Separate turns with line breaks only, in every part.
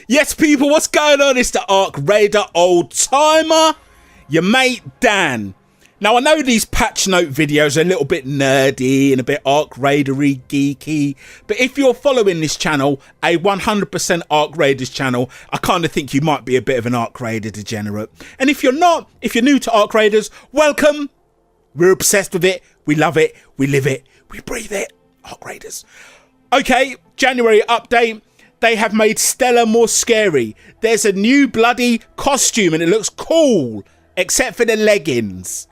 Yes, people, what's going on? It's the Arc Raider old timer, your mate Dan. Now, I know these patch note videos are a little bit nerdy and a bit Arc Raidery geeky, but if you're following this channel, a 100% Arc Raiders channel, I kind of think you might be a bit of an Arc Raider degenerate. And if you're not, if you're new to Arc Raiders, welcome. We're obsessed with it. We love it. We live it. We breathe it. Arc Raiders. Okay, January update. They have made Stella more scary. There's a new bloody costume and it looks cool, except for the leggings.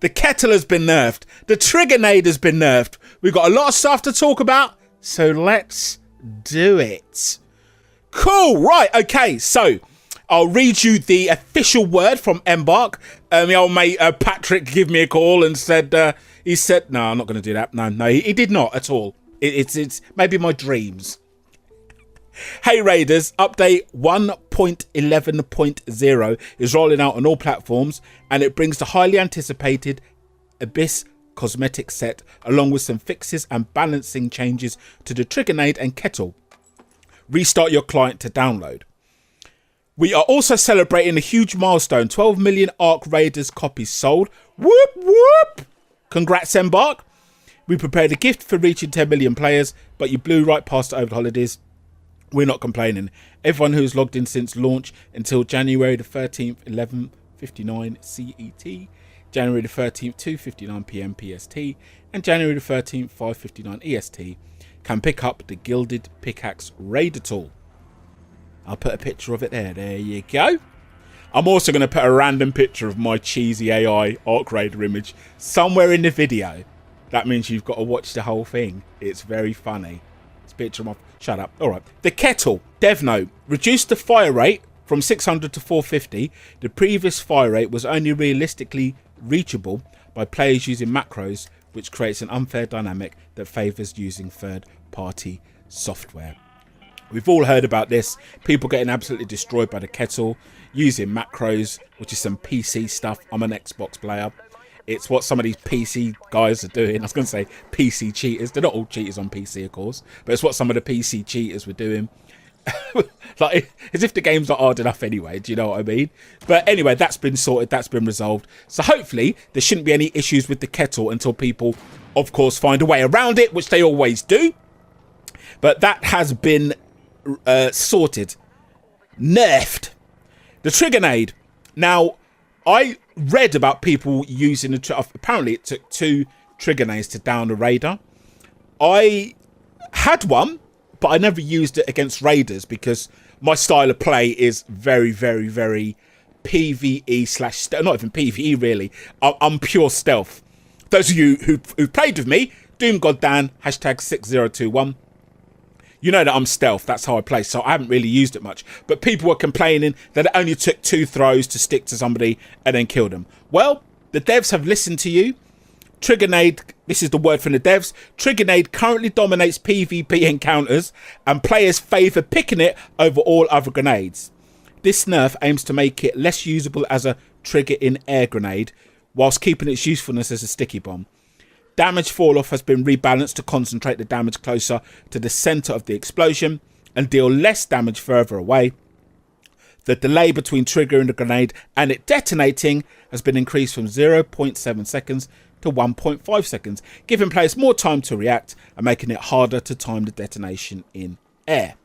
The kettle has been nerfed. The trigger nade has been nerfed. We've got a lot of stuff to talk about, so let's do it. Cool, right, okay, so I'll read you the official word from Embark. The old mate Patrick gave me a call and said, he said, no, I'm not going to do that. No, he did not at all. It's maybe my dreams. Hey Raiders, update 1.11.0 is rolling out on all platforms and it brings the highly anticipated Abyss Cosmetic set along with some fixes and balancing changes to the Trigger Nade and Kettle. Restart your client to download. We are also celebrating a huge milestone, 12 million Arc Raiders copies sold. Whoop whoop! Congrats Embark. We prepared a gift for reaching 10 million players, but you blew right past it over the holidays. We're not complaining. Everyone who's logged in since launch until January the 13th, 11:59 CET, January the 13th, 2:59 PM PST, and January the 13th, 5:59 EST, can pick up the Gilded Pickaxe Raider tool. I'll put a picture of it there. There you go. I'm also going to put a random picture of my cheesy AI Arc Raider image somewhere in the video. That means you've got to watch the whole thing. It's very funny. Picture them off. Shut up. All right. The kettle. Dev note. Reduced the fire rate from 600 to 450. The previous fire rate was only realistically reachable by players using macros, which creates an unfair dynamic that favours using third-party software. We've all heard about this. People getting absolutely destroyed by the kettle using macros, which is some PC stuff. I'm an Xbox player. It's what some of these PC guys are doing. I was going to say PC cheaters. They're not all cheaters on PC, of course. But it's what some of the PC cheaters were doing. Like, as if the game's not hard enough anyway. Do you know what I mean? But anyway, that's been sorted. That's been resolved. So hopefully there shouldn't be any issues with the kettle until people, of course, find a way around it, which they always do. But that has been sorted. Nerfed. The Trigger Nade. Now, I read about people using apparently it took 2 trigger nades to down a raider. I had one, but I never used it against raiders because my style of play is very, very, very PvE slash, not even PvE really. I'm pure stealth. Those of you who played with me, Doom God Dan, hashtag 6021. You know that I'm stealth. That's how I play. So I haven't really used it much. But people were complaining that it only took 2 throws to stick to somebody and then kill them. Well, the devs have listened to you. Trigger Nade, this is the word from the devs. Trigger Nade currently dominates PvP encounters and players favour picking it over all other grenades. This nerf aims to make it less usable as a trigger in air grenade whilst keeping its usefulness as a sticky bomb. Damage fall-off has been rebalanced to concentrate the damage closer to the centre of the explosion and deal less damage further away. The delay between triggering the grenade and it detonating has been increased from 0.7 seconds to 1.5 seconds, giving players more time to react and making it harder to time the detonation in air.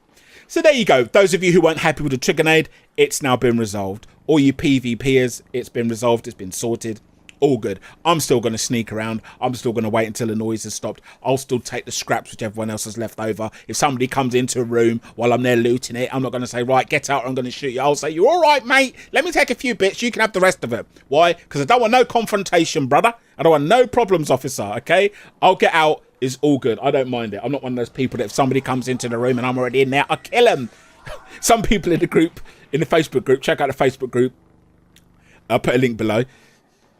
So there you go. Those of you who weren't happy with the Trigger Nade, it's now been resolved. All you PvPers, it's been resolved, it's been sorted. All good. I'm still going to sneak around. I'm still going to wait until the noise has stopped. I'll still take the scraps which everyone else has left over. If somebody comes into a room while I'm there looting it, I'm not going to say, right, get out or I'm going to shoot you. I'll say, you're all right, mate. Let me take a few bits. You can have the rest of it. Why? Because I don't want no confrontation, brother. I don't want no problems, officer, okay? I'll get out. It's all good. I don't mind it. I'm not one of those people that if somebody comes into the room and I'm already in there, I'll kill them. Some people in the group, in the Facebook group, check out the Facebook group. I'll put a link below.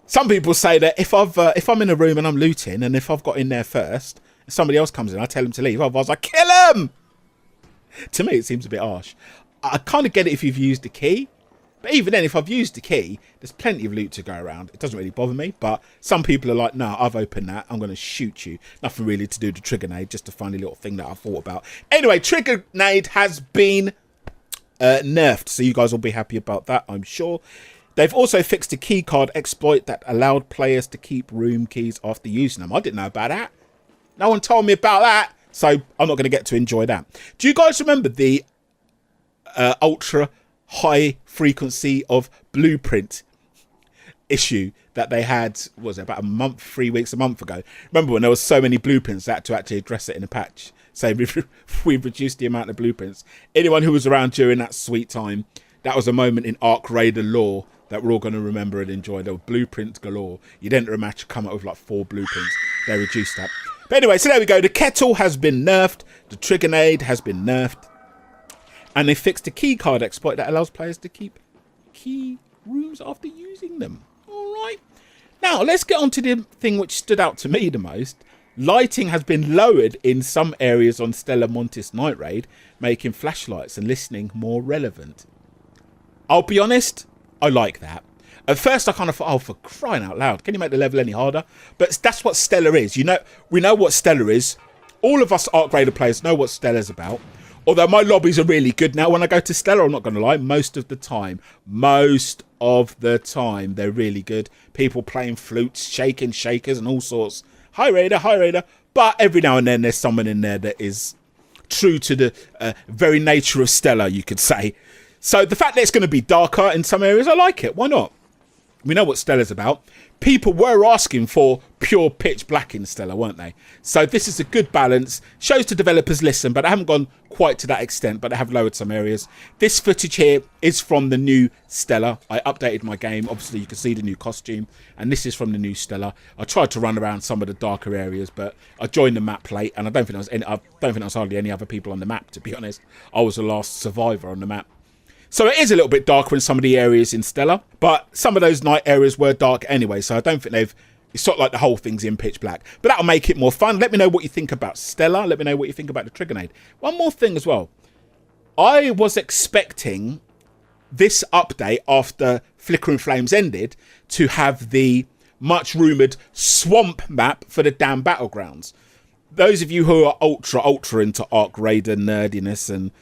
Some people say that if I'm in a room and I'm looting and if I've got in there first, if somebody else comes in, I tell them to leave. Otherwise, I kill them. To me, it seems a bit harsh. I kind of get it if you've used the key. But even then, if I've used the key, there's plenty of loot to go around. It doesn't really bother me. But some people are like, no, I've opened that. I'm going to shoot you. Nothing really to do with the Trigger Nade. Just a funny little thing that I thought about. Anyway, Trigger Nade has been nerfed, so you guys will be happy about that, I'm sure. They've also fixed a keycard exploit that allowed players to keep room keys after using them. I didn't know about that. No one told me about that, so I'm not going to get to enjoy that. Do you guys remember the ultra high frequency of blueprint issue that they had, was it about a month, 3 weeks, a month ago? Remember when there was so many blueprints, they had to actually address it in a patch. So we've reduced the amount of blueprints. Anyone who was around during that sweet time, that was a moment in Arc Raider lore that we're all going to remember and enjoy. There were blueprints galore. You'd enter a match, come up with like 4 blueprints. They reduced that. But anyway, so there we go. The Kettle has been nerfed. The Trigger Nade has been nerfed. And they fixed a keycard exploit that allows players to keep key rooms after using them. All right. Now, let's get on to the thing which stood out to me the most. Lighting has been lowered in some areas on Stella Montis Night Raid, making flashlights and listening more relevant. I'll be honest, I like that. At first, I kind of thought, oh, for crying out loud, can you make the level any harder? But that's what Stella is. You know, we know what Stella is. All of us Arc Raider players know what Stella's about. Although my lobbies are really good now when I go to Stella, I'm not going to lie, most of the time, they're really good. People playing flutes, shaking shakers and all sorts. Hi Raider, hi Raider. But every now and then there's someone in there that is true to the very nature of Stella, you could say. So the fact that it's going to be darker in some areas, I like it. Why not? We know what Stella's about. People were asking for pure pitch black in Stella, weren't they? So this is a good balance. Shows the developers listen, but they haven't gone quite to that extent, but they have lowered some areas. This footage here is from the new Stella. I updated my game. Obviously, you can see the new costume, and this is from the new Stella. I tried to run around some of the darker areas, but I joined the map late, and I don't think there was hardly any other people on the map, to be honest. I was the last survivor on the map. So it is a little bit darker in some of the areas in Stella, but some of those night areas were dark anyway, so I don't think it's not like the whole thing's in pitch black. But that'll make it more fun. Let me know what you think about Stella. Let me know what you think about the Trigger Nade. One more thing as well. I was expecting this update after Flickering Flames ended to have the much rumoured swamp map for the damn battlegrounds. Those of you who are ultra into Arc Raider nerdiness and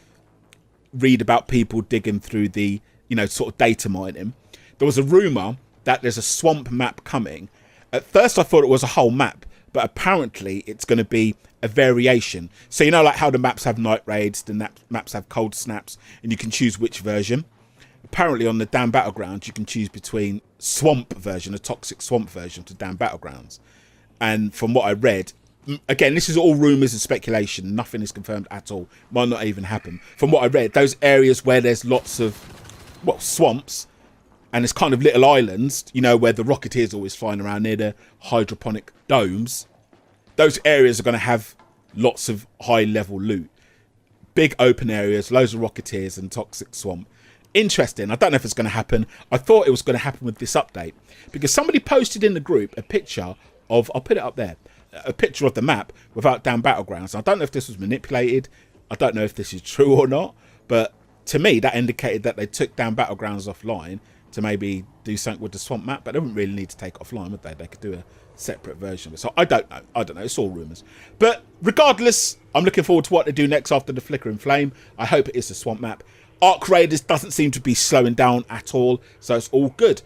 read about people digging through the, sort of data mining, there was a rumour that there's a swamp map coming. At first I thought it was a whole map, but apparently it's going to be a variation. So like how the maps have night raids, the maps have cold snaps, and you can choose which version. Apparently on the damn battlegrounds you can choose between swamp version, a toxic swamp version, to damn battlegrounds. And from what I read, again, this is all rumours and speculation. Nothing is confirmed at all. Might not even happen. From what I read, those areas where there's lots of, swamps, and it's kind of little islands, where the Rocketeers are always flying around near the hydroponic domes, those areas are going to have lots of high-level loot. Big open areas, loads of Rocketeers and toxic swamp. Interesting. I don't know if it's going to happen. I thought it was going to happen with this update, because somebody posted in the group a picture of, I'll put it up there, a picture of the map without damn battlegrounds. I don't know if this was manipulated. I don't know if this is true or not, but to me that indicated that they took damn battlegrounds offline to maybe do something with the swamp map, but they wouldn't really need to take it offline, would they? They could do a separate version of it. So I don't know. It's all rumours. But regardless, I'm looking forward to what they do next after the Flickering Flame. I hope it is the swamp map. Arc Raiders doesn't seem to be slowing down at all, so it's all good.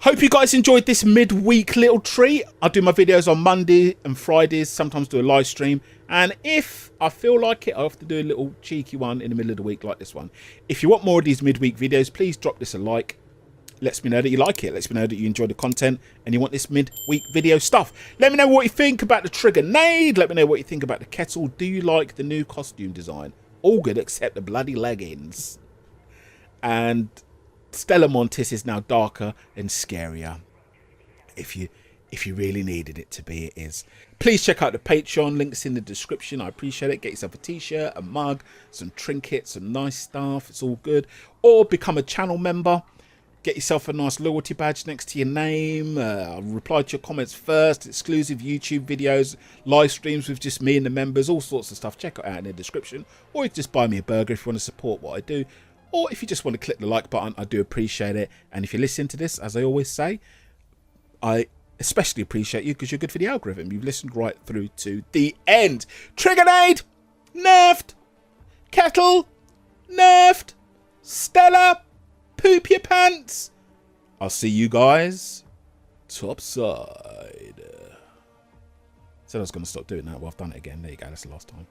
Hope you guys enjoyed this midweek little treat. I do my videos on Monday and Fridays, sometimes do a live stream. And if I feel like it, I have to do a little cheeky one in the middle of the week like this one. If you want more of these midweek videos, please drop this a like. Lets me know that you like it. Lets me know that you enjoy the content and you want this midweek video stuff. Let me know what you think about the Trigger Nade. Let me know what you think about the Kettle. Do you like the new costume design? All good except the bloody leggings. And Stella Montis is now darker and scarier. If you really needed it to be, it is. Please check out the Patreon, links in the description. I appreciate it. Get yourself a t-shirt, a mug, some trinkets, some nice stuff. It's all good. Or become a channel member. Get yourself a nice loyalty badge next to your name. I'll reply to your comments first. Exclusive YouTube videos, live streams with just me and the members, all sorts of stuff. Check it out in the description. Or you can just buy me a burger if you want to support what I do. Or if you just want to click the like button, I do appreciate it. And if you listen to this, as I always say, I especially appreciate you because you're good for the algorithm. You've listened right through to the end. Trigger Nade, Nerfed, Kettle, Nerfed. Stella, poop your pants. I'll see you guys topside. Said I was going to stop doing that. Well, I've done it again. There you go. That's the last time.